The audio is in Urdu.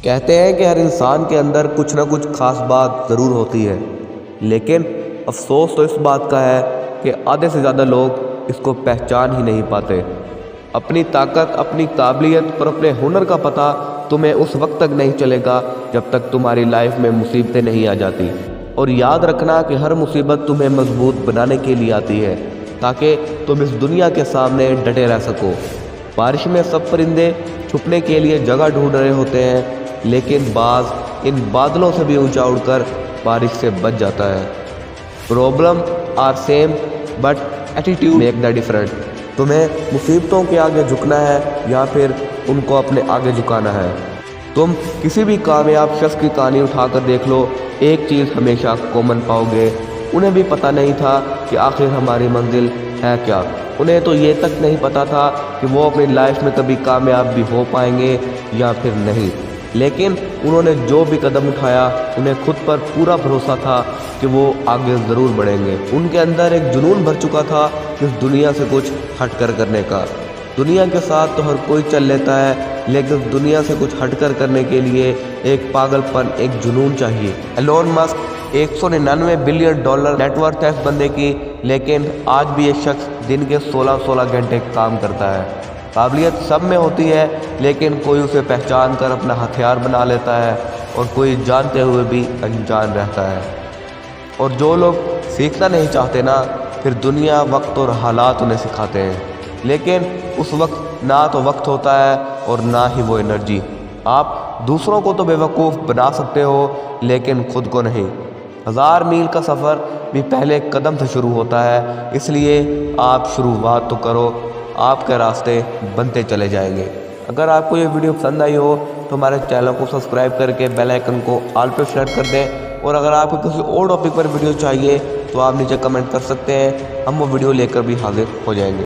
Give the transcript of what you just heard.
کہتے ہیں کہ ہر انسان کے اندر کچھ نہ کچھ خاص بات ضرور ہوتی ہے، لیکن افسوس تو اس بات کا ہے کہ آدھے سے زیادہ لوگ اس کو پہچان ہی نہیں پاتے۔ اپنی طاقت، اپنی قابلیت اور اپنے ہنر کا پتہ تمہیں اس وقت تک نہیں چلے گا جب تک تمہاری لائف میں مصیبتیں نہیں آ جاتی۔ اور یاد رکھنا کہ ہر مصیبت تمہیں مضبوط بنانے کے لیے آتی ہے، تاکہ تم اس دنیا کے سامنے ڈٹے رہ سکو۔ بارش میں سب پرندے چھپنے کے لیے جگہ ڈھونڈ رہے ہوتے ہیں، لیکن باز ان بادلوں سے بھی اونچا اڑ کر بارش سے بچ جاتا ہے۔ Problem are same but attitude make the different. تمہیں مصیبتوں کے آگے جھکنا ہے یا پھر ان کو اپنے آگے جھکانا ہے۔ تم کسی بھی کامیاب شخص کی کہانی اٹھا کر دیکھ لو، ایک چیز ہمیشہ کامن پاؤ گے، انہیں بھی پتہ نہیں تھا کہ آخر ہماری منزل ہے کیا۔ انہیں تو یہ تک نہیں پتہ تھا کہ وہ اپنی لائف میں کبھی کامیاب بھی ہو پائیں گے یا پھر نہیں، لیکن انہوں نے جو بھی قدم اٹھایا انہیں خود پر پورا بھروسہ تھا کہ وہ آگے ضرور بڑھیں گے۔ ان کے اندر ایک جنون بھر چکا تھا اس دنیا سے کچھ ہٹ کر کرنے کا۔ دنیا کے ساتھ تو ہر کوئی چل لیتا ہے، لیکن دنیا سے کچھ ہٹ کر کرنے کے لیے ایک پاگل پن، ایک جنون چاہیے۔ Elon Musk 199 billion dollar net worth ہے اس بندے کی، لیکن آج بھی یہ شخص دن کے 16 گھنٹے کام کرتا ہے۔ قابلیت سب میں ہوتی ہے، لیکن کوئی اسے پہچان کر اپنا ہتھیار بنا لیتا ہے اور کوئی جانتے ہوئے بھی انجان رہتا ہے۔ اور جو لوگ سیکھنا نہیں چاہتے نا، پھر دنیا، وقت اور حالات انہیں سکھاتے ہیں، لیکن اس وقت نہ تو وقت ہوتا ہے اور نہ ہی وہ انرجی۔ آپ دوسروں کو تو بے وقوف بنا سکتے ہو، لیکن خود کو نہیں۔ 1000 میل کا سفر بھی پہلے قدم سے شروع ہوتا ہے، اس لیے آپ شروعات تو کرو، آپ کے راستے بنتے چلے جائیں گے۔ اگر آپ کو یہ ویڈیو پسند آئی ہو تو ہمارے چینل کو سبسکرائب کر کے بیل آئیکن کو آل پہ سیٹ کر دیں، اور اگر آپ کو کسی اور ٹاپک پر ویڈیو چاہیے تو آپ نیچے کمنٹ کر سکتے ہیں، ہم وہ ویڈیو لے کر بھی حاضر ہو جائیں گے۔